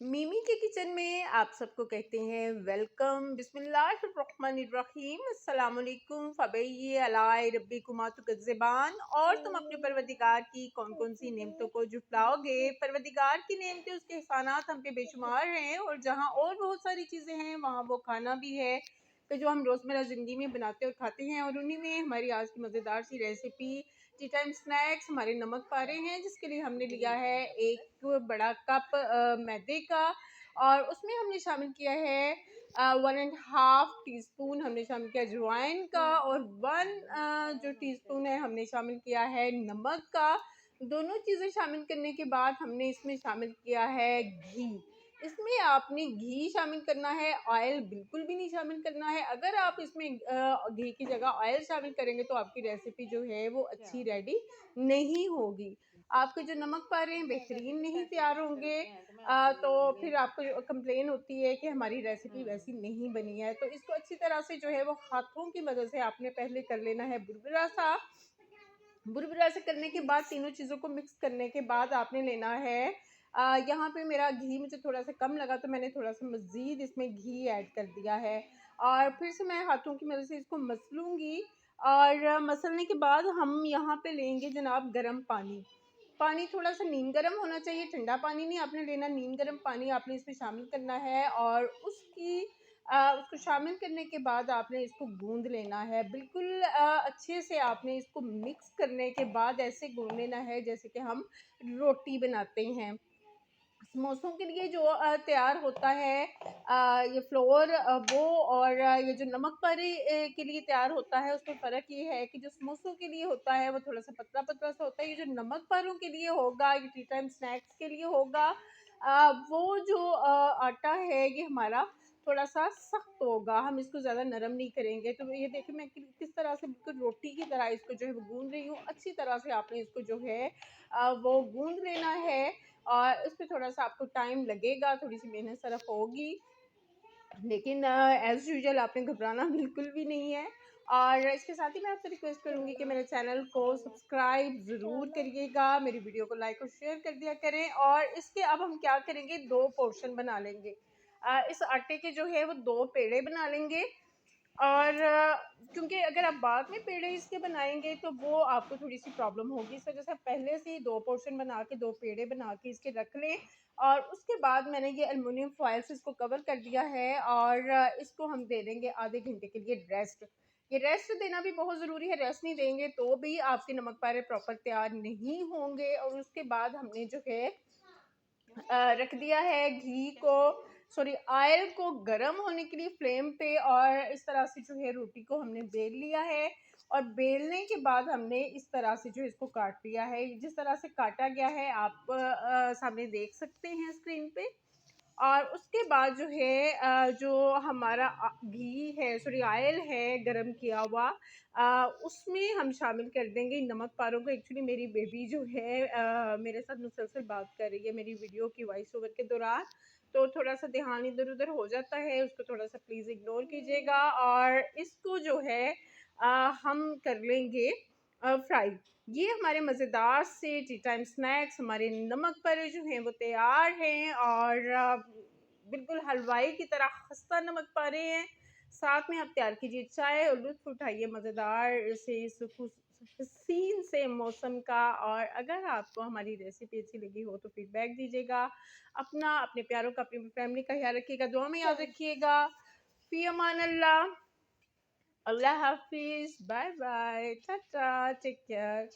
मिमी के किचन में आप सबको कहते हैं वेलकम। बिस्मिल्लाहिर्रहमानिर्रहीम। अस्सलाम वालेकुम फ़बैय अलाए रब्बिकुमा तुकज़्ज़िबान। और तुम अपने परवरदिगार की कौन कौन सी नेमतों को जुटलाओगे। परवरदिगार की नेमतें, उसके एहसानात हम पे बेशुमार हैं, और जहाँ और बहुत सारी चीज़ें हैं वहाँ वो खाना भी है कि जो हम रोज़मर्रा ज़िंदगी में बनाते और खाते हैं। और उन्हीं में हमारी आज की मज़ेदार सी रेसिपी टी टाइम स्नैक्स हमारे नमक पारे हैं, जिसके लिए हमने लिया है एक बड़ा कप मैदे का, और उसमें हमने शामिल किया है 1.5 टीस्पून हमने शामिल किया अजवाइन का, और 1 जो टीस्पून है हमने शामिल किया है नमक का। दोनों चीज़ें शामिल करने के बाद हमने इसमें शामिल किया है घी। इसमें आपने घी शामिल करना है, ऑयल बिल्कुल भी नहीं शामिल करना है। अगर आप इसमें घी की जगह ऑयल शामिल करेंगे तो आपकी रेसिपी जो है वो अच्छी रेडी नहीं होगी। आपके जो नमक पारे हैं बेहतरीन नहीं तैयार होंगे। तो फिर आपको कंप्लेन होती है कि हमारी रेसिपी वैसी नहीं बनी है। तो इसको अच्छी तरह से जो है वो हाथों की मदद से आपने पहले कर लेना है बुरबुरा सा। बुरबुरा से करने के बाद तीनों चीज़ों को मिक्स करने के बाद आपने लेना है, यहाँ पे मेरा घी मुझे थोड़ा सा कम लगा तो मैंने थोड़ा सा मज़ीद इसमें घी ऐड कर दिया है। और फिर से मैं हाथों की मदद से इसको मसलूँगी। और मसलने के बाद हम यहाँ पे लेंगे जनाब गरम पानी। पानी थोड़ा सा नीम गर्म होना चाहिए, ठंडा पानी नहीं आपने लेना, नीम गर्म पानी आपने इसमें शामिल करना है। और उसको शामिल करने के बाद आपने इसको गूंद लेना है बिल्कुल अच्छे से। आपने इसको मिक्स करने के बाद ऐसे गूंद लेना है जैसे कि हम रोटी बनाते हैं। समोसों के लिए जो तैयार होता है ये फ्लोर, वो और ये जो नमक पारे के लिए तैयार होता है, उसमें फ़र्क ये है कि जो समोसों के लिए होता है वो थोड़ा सा पतला पतला सा होता है। ये जो नमक पारों के लिए होगा, ये टी टाइम स्नैक्स के लिए होगा, वो जो आटा है ये हमारा थोड़ा सा सख्त होगा। हम इसको ज़्यादा नरम नहीं करेंगे। तो ये देखिए मैं किस तरह से बिल्कुल रोटी की तरह इसको जो है वो गूंद रही हूँ। अच्छी तरह से आपने इसको जो है वो गूंद लेना है। और इस पे थोड़ा-सा आपको टाइम लगेगा, थोड़ी-सी मेहनत सरफ़ होगी, लेकिन एज़ यूजुअल आपने घबराना बिल्कुल भी नहीं है। और इसके साथ ही मैं आपसे रिक्वेस्ट करूँगी कि मेरे चैनल को सब्सक्राइब ज़रूर करिएगा, मेरी वीडियो को लाइक और शेयर कर दिया करें। और इसके अब हम क्या करेंगे, 2 पोर्शन बना लेंगे। इस आटे के जो है वो 2 पेड़े बना लेंगे। और क्योंकि अगर आप बाद में पेड़े इसके बनाएँगे तो वो आपको थोड़ी-सी प्रॉब्लम होगी। इस वजह से आप पहले से ही 2 पोर्शन बना के 2 पेड़े बना के इसके रख लें। और उसके बाद मैंने ये एल्युमिनियम फ़ॉइल से इसको कवर कर दिया है, और इसको हम दे देंगे आधे घंटे के लिए रेस्ट। ये रेस्ट देना भी बहुत ज़रूरी है, रेस्ट नहीं देंगे तो भी आपके नमक पारे प्रॉपर तैयार नहीं होंगे। और उसके बाद हमने जो है रख दिया है घी को, सॉरी ऑयल को गर्म होने के लिए फ्लेम पे। और इस तरह से जो है रोटी को हमने बेल लिया है। और बेलने के बाद हमने इस तरह से जो इसको काट लिया है। जिस तरह से काटा गया है आप सामने देख सकते हैं स्क्रीन पे। और उसके बाद जो है जो हमारा घी है, सॉरी ऑयल है गरम किया हुआ, उसमें हम शामिल कर देंगे नमक पारों को। एक्चुअली मेरी बेबी जो है मेरे साथ मुसलसल बात कर रही है मेरी वीडियो की वॉइस ओवर के दौरान, तो थोड़ा सा ध्यान इधर उधर हो जाता है, उसको थोड़ा सा प्लीज़ इग्नोर कीजिएगा। और इसको जो है हम कर लेंगे फ्राई। ये हमारे मज़ेदार से टी टाइम स्नैक्स, हमारे नमक पारे जो हैं वो तैयार हैं। और बिल्कुल हलवाई की तरह खस्ता नमक पारे हैं। साथ में आप तैयार कीजिए चाय और लुत्फ़ उठाइए मज़ेदार से इस हसीन से मौसम का। और अगर आपको हमारी रेसिपी अच्छी लगी हो तो फीडबैक दीजिएगा। अपना, अपने प्यारों का, अपनी फैमिली का ख्याल रखिएगा, दुआ में याद रखिएगा। फ़ी अमान अल्लाह। अल्लाह हाफ़िज़, bye bye, ta-ta, take care.